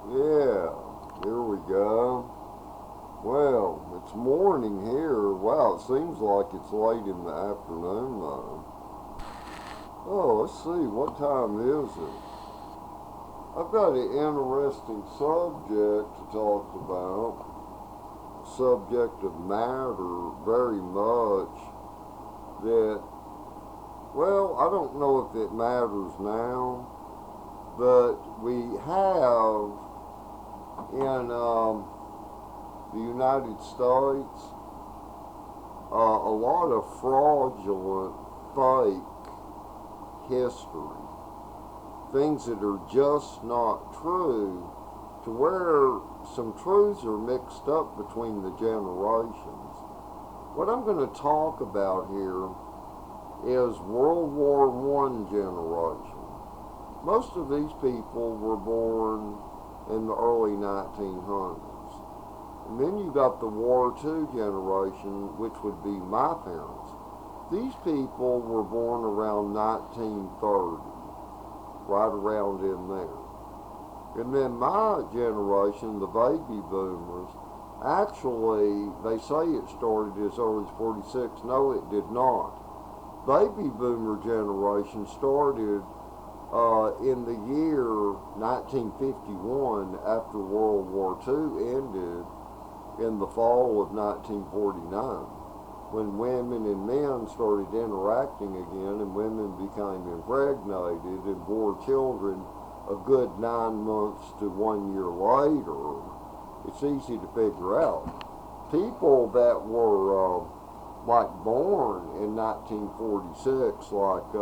Yeah, here we go. Well, it's morning here. Wow, it seems like it's late in the afternoon though. Oh, let's see, what time is it? I've got an interesting subject to talk about. Subject of matter very much that, well, I don't know if it matters now, but we have in the United States a lot of fraudulent, fake history. Things that are just not true, to where some truths are mixed up between the generations. What I'm going to talk about here is World War I generation. Most of these people were born in the early 1900s. And then you got the War II generation, which would be my parents. These people were born around 1930, right around in there. And then my generation, the baby boomers, actually, they say it started as early as 46. No, it did not. Baby boomer generation started in the year 1951 after World War II ended in the fall of 1949, when women and men started interacting again and women became impregnated and bore children a good 9 months to 1 year later. It's easy to figure out. People that were like born in 1946, like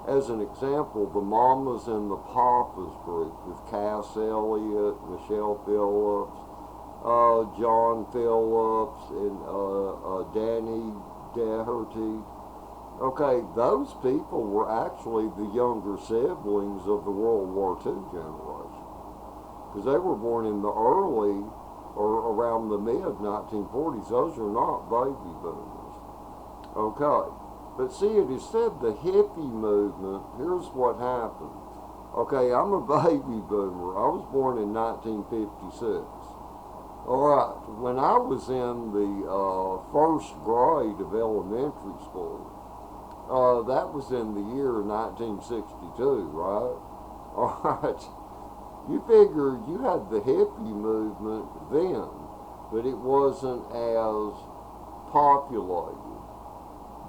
as an example, the Mamas and the Papas group with Cass Elliot, Michelle Phillips, John Phillips, and Danny Daugherty. Okay, those people were actually the younger siblings of the World War II generation, because they were born in the early or around the mid 1940s. Those are not baby boomers. Okay, but see, it is said the hippie movement, here's what happened. Okay, I'm a baby boomer. I was born in 1956. Alright, when I was in the first grade of elementary school, that was in the year 1962, right? Alright, you figure you had the hippie movement then, but it wasn't as populated.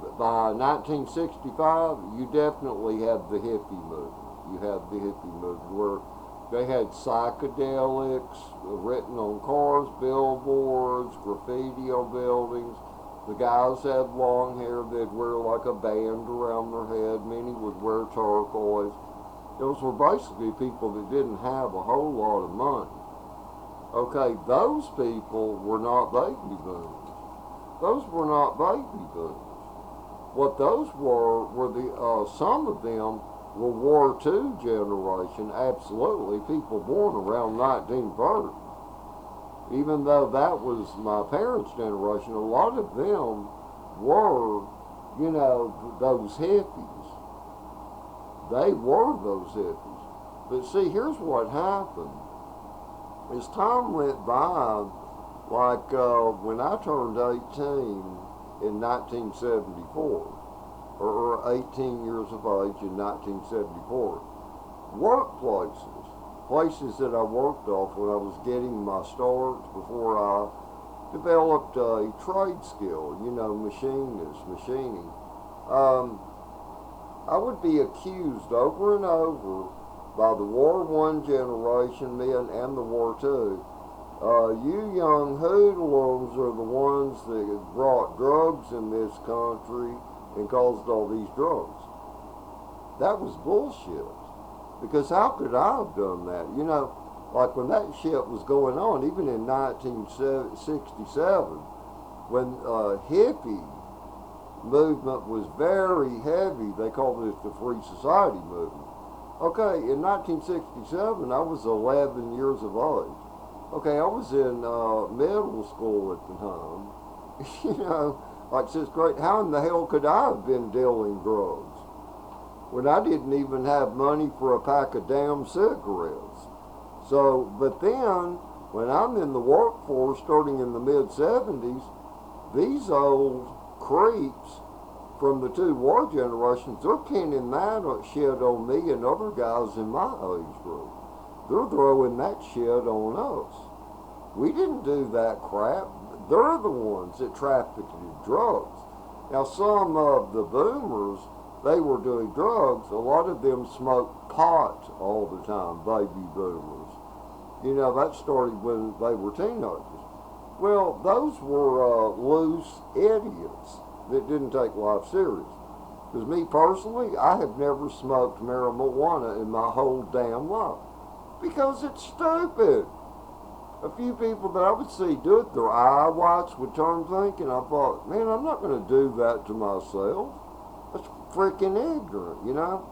But by 1965, you definitely had the hippie movement. You had the hippie movement where they had psychedelics written on cars, billboards, graffiti on buildings. The guys had long hair. They'd wear like a band around their head. Many would wear turquoise. Those were basically people that didn't have a whole lot of money. Okay, those people were not baby boomers. Those were not baby boomers. What those were the some of them were War II generation, absolutely, people born around 1930. Even though that was my parents' generation, a lot of them were, those hippies. They were those hippies. But see, here's what happened. As time went by, like when I turned 18 in 1974, or 18 years of age in 1974. Workplaces, places that I worked off when I was getting my start before I developed a trade skill, machinist, machining. I would be accused over and over by the War I generation men and the War II. You young hoodlums are the ones that brought drugs in this country and caused all these drugs. That was bullshit. Because how could I have done that? Like when that shit was going on, even in 1967, when hippie movement was very heavy, they called it the Free Society movement. Okay, in 1967, I was 11 years of age. Okay, I was in middle school at the time. Like sixth grade, how in the hell could I have been dealing drugs when I didn't even have money for a pack of damn cigarettes? So, but then, when I'm in the workforce starting in the mid-70s, these old creeps from the two war generations, they're pinning that shit on me and other guys in my age group. They're throwing that shit on us. We didn't do that crap. They're the ones that trafficked in drugs. Now, some of the boomers, they were doing drugs. A lot of them smoked pot all the time, baby boomers. You know, that started when they were teenagers. Well, those were loose idiots that didn't take life serious. Because me personally, I have never smoked marijuana in my whole damn life. Because it's stupid. A few people that I would see do it, their eye whites would turn pink, and I thought, man, I'm not going to do that to myself. That's freaking ignorant, you know?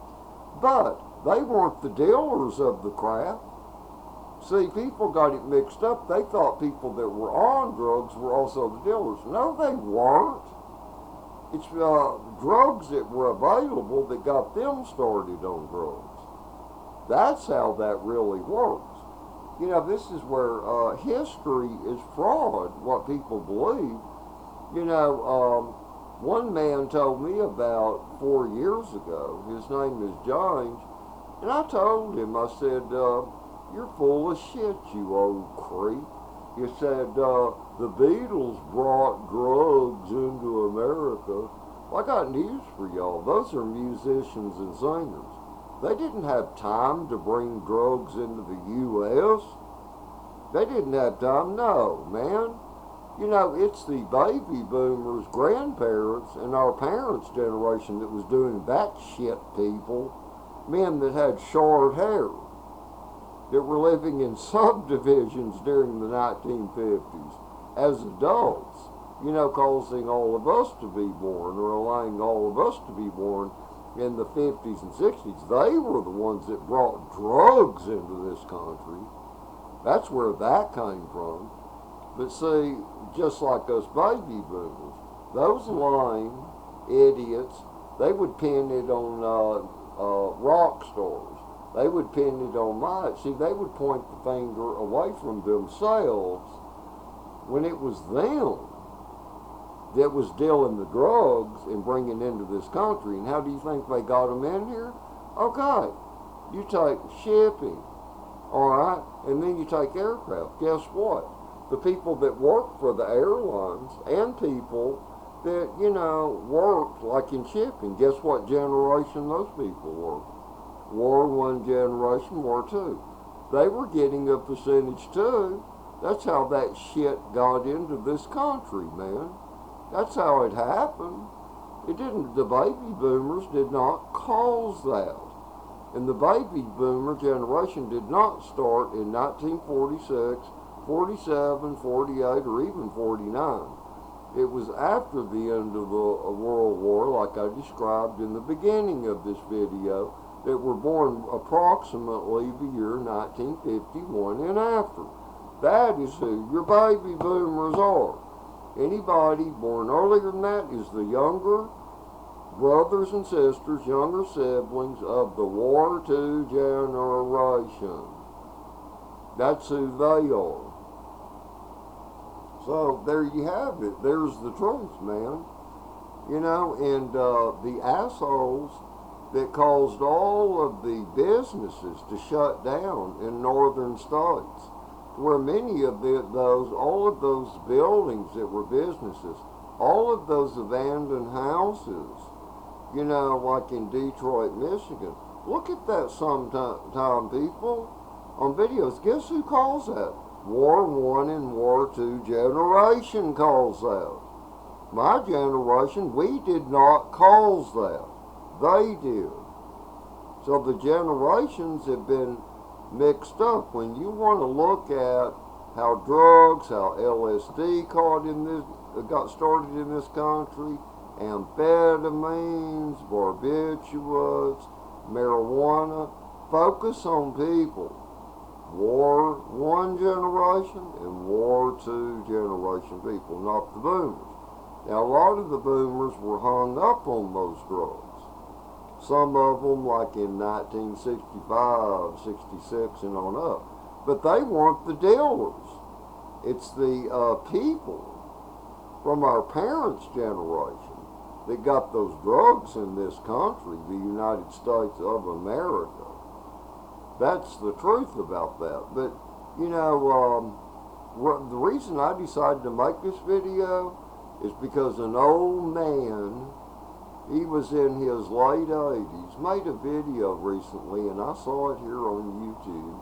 But they weren't the dealers of the crap. See, people got it mixed up. They thought people that were on drugs were also the dealers. No, they weren't. It's drugs that were available that got them started on drugs. That's how that really works. You know, this is where history is fraud, what people believe. You know, one man told me about 4 years ago, his name is James, and I told him, I said, you're full of shit, you old creep. He said, the Beatles brought drugs into America. Well, I got news for y'all. Those are musicians and singers. They didn't have time to bring drugs into the U.S. They didn't have time. No, man. You know, it's the baby boomers, grandparents, and our parents' generation that was doing that shit, people. Men that had short hair, that were living in subdivisions during the 1950s as adults, you know, causing all of us to be born, or allowing all of us to be born in the 50s and 60s. They were the ones that brought drugs into this country. That's where that came from. But see, just like us baby boomers, those lying idiots, they would pin it on rock stars. They would pin it on light. See, they would point the finger away from themselves when it was them that was dealing the drugs and bringing into this country. And how do you think they got them in here? Okay, you take shipping, all right, and then you take aircraft. Guess what? The people that work for the airlines and people that, you know, worked like in shipping, guess what generation those people were? War one generation, War two. They were getting a percentage too. That's how that shit got into this country, man. That's how it happened. It didn't, the baby boomers did not cause that. And the baby boomer generation did not start in 1946, 47, 48, or even 49. It was after the end of the World War, like I described in the beginning of this video, that were born approximately the year 1951 and after. That is who your baby boomers are. Anybody born earlier than that is the younger brothers and sisters, younger siblings of the War II generation. That's who they are. So there you have it. There's the truth, man. You know, and the assholes that caused all of the businesses to shut down in northern states, where many of all of those buildings that were businesses, all of those abandoned houses, you know, like in Detroit, Michigan. Look at that sometime, people, on videos. Guess who calls that? War One and War Two generation calls that. My generation, we did not cause that. They did. So the generations have been mixed up. When you want to look at how drugs, how LSD got started in this country, amphetamines, barbiturates, marijuana, focus on people. War One generation and War Two generation people, not the boomers. Now, a lot of the boomers were hung up on those drugs. Some of them, like in 1965, 66, and on up. But they weren't the dealers. It's the people from our parents' generation that got those drugs in this country, the United States of America. That's the truth about that. But, you know, the reason I decided to make this video is because an old man, he was in his late 80s, made a video recently, and I saw it here on YouTube,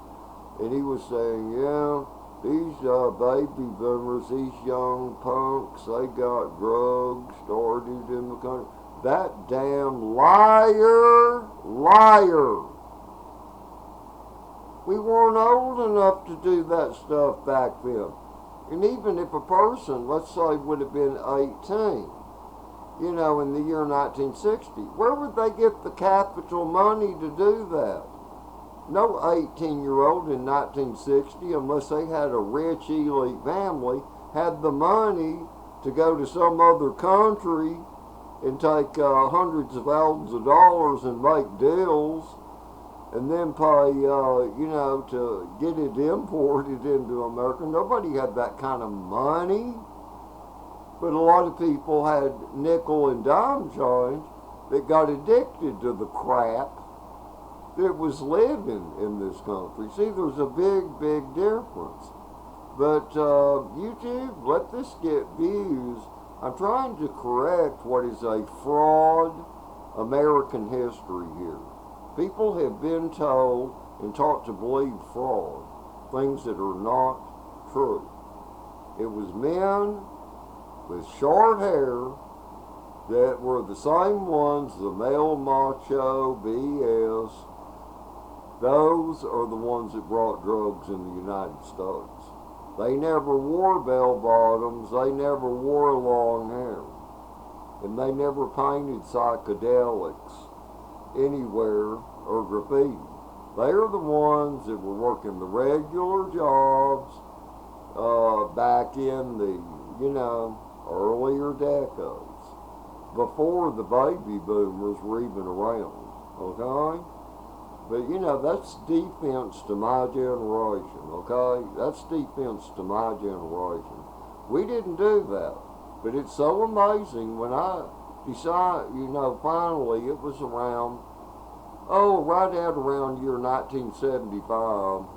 and he was saying, yeah, these baby boomers, these young punks, they got drugs started in the country. That damn liar. We weren't old enough to do that stuff back then. And even if a person, let's say, would have been 18, you know, in the year 1960, where would they get the capital money to do that? No 18-year-old in 1960, unless they had a rich elite family, had the money to go to some other country and take hundreds of thousands of dollars and make deals and then pay, you know, to get it imported into America. Nobody had that kind of money. But a lot of people had nickel and dime change that got addicted to the crap that was living in this country. See, there's a big difference. But YouTube, let this get views. I'm trying to correct what is a fraud American history here. People have been told and taught to believe fraud, things that are not true. It was men with short hair that were the same ones, the male macho BS. Those are the ones that brought drugs in the United States. They never wore bell bottoms, they never wore long hair, and they never painted psychedelics anywhere or graffiti. They are the ones that were working the regular jobs back in the, you know, earlier decades, before the baby boomers were even around, okay? But, you know, that's defense to my generation, okay? That's defense to my generation. We didn't do that. But it's so amazing when I decide, you know, finally it was around, right at around year 1975.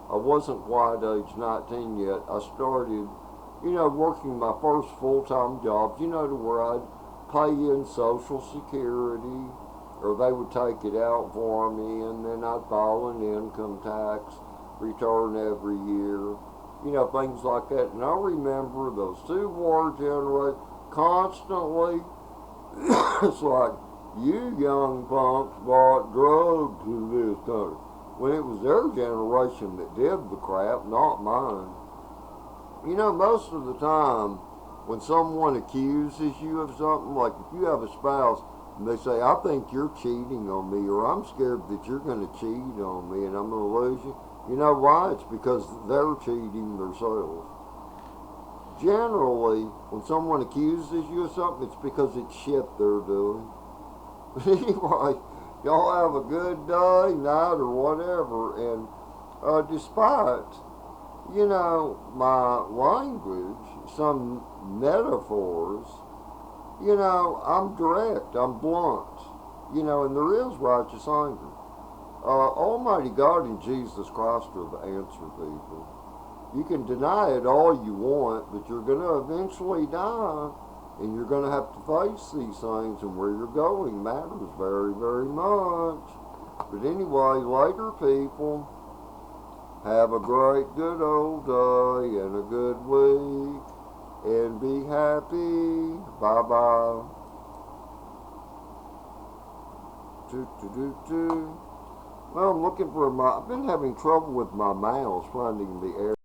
I wasn't quite age 19 yet. I started, you know, working my first full-time jobs, you know, to where I'd pay in Social Security, or they would take it out for me, and then I'd file an income tax return every year, you know, things like that. And I remember those two war generations constantly, it's like, you young punks brought drugs to this country. When it was their generation that did the crap, not mine. You know, most of the time, when someone accuses you of something, like if you have a spouse, and they say, I think you're cheating on me, or I'm scared that you're going to cheat on me and I'm going to lose you. You know why? It's because they're cheating themselves. Generally, when someone accuses you of something, it's because it's shit they're doing. Anyway, y'all have a good day, night, or whatever. And despite, you know, my language, some metaphors, you know, I'm direct, I'm blunt, you know, and there is righteous anger. Almighty God and Jesus Christ are the answer, people. You can deny it all you want, but you're going to eventually die, and you're going to have to face these things, and where you're going matters very, very much. But anyway, later, people, have a great, good old day and a good week. And be happy. Bye-bye. Well, I'm looking for I've been having trouble with my mouse finding the air.